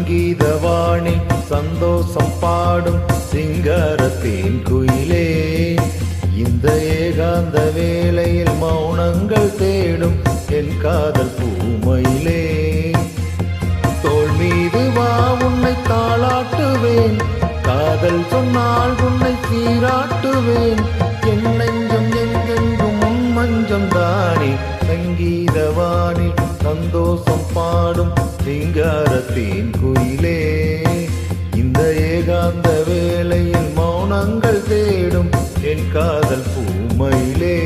சங்கீதவாணி சந்தோஷம் பாடும் சிங்காரத்தின் குயிலே, இந்த ஏகாந்த வேளையில் மௌனங்கள் தேடும் என் காதல் பூமயிலே. தோள் மீது வா உன்னை தாளாட்டுவேன், காதல் சொன்னால் உன்னை சீராட்டுவேன். என் நெஞ்சம் எங்கெங்கும் உன் மஞ்சம் தானே, சங்கீதவாணி சந்தோஷம் பாடும் சிங்காரத்தின் குயிலே, இந்த ஏகாந்த வேளையில் மௌனங்கள் தேடும் என் காதல் பூமயிலே.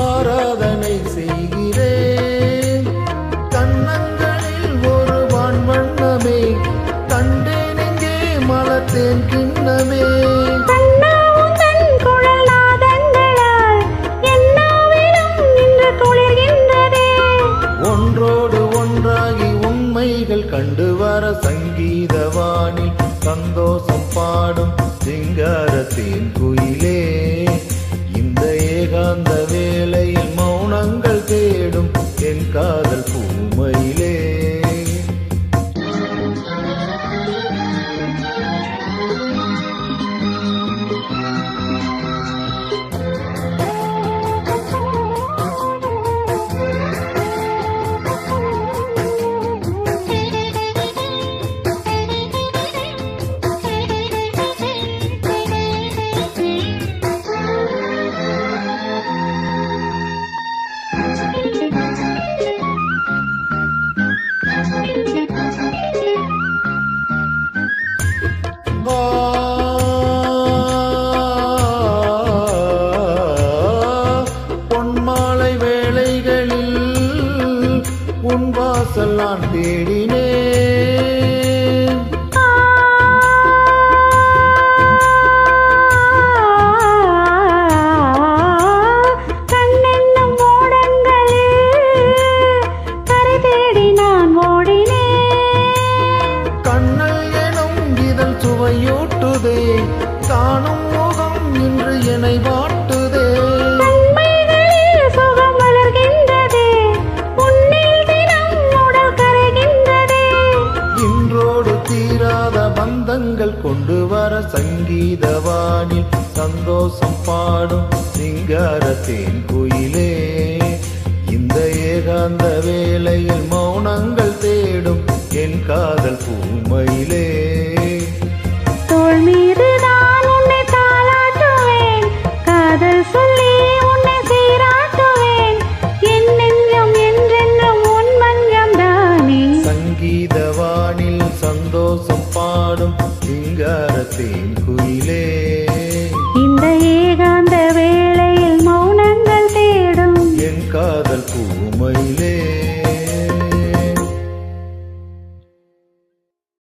ஆராதனை செய்கிறேன், கண்ணங்களில் ஒரு வான்வண்ணமே கண்டேன், எங்கே மலத்தேன் கிண்ணமே. ஒன்றோடு ஒன்றாகி உண்மைகள் கண்டு வர சங்கீதவாணி சந்தோஷம் பாடும் சிங்காரத்தின் குயிலே, இந்த ஏகாந்த வேளையில் மௌனங்கள் தேடும் என் காதல் பூமயிலே. பொன்மாலை வேளைகளில் உன் வாசல் நான் தேடினேன், கண்ணென்னும் ஓடங்களில் கரை தேடி நான் ஓடினேன். கண்ணல் எனும் இதழ் சுவையூட்டுதே, காணும் முகம் இன்று என்னை வாட்டுதே. சுகம் வளர்கின்றதே, உன்னில் தினம் உடல் கரைகின்றதே. இன்றோடு தீராத பந்தங்கள் கொண்டு வர சங்கீதவாணி சந்தோஷம் பாடும் சிங்காரத்தின் குயிலே, இந்த ஏகாந்த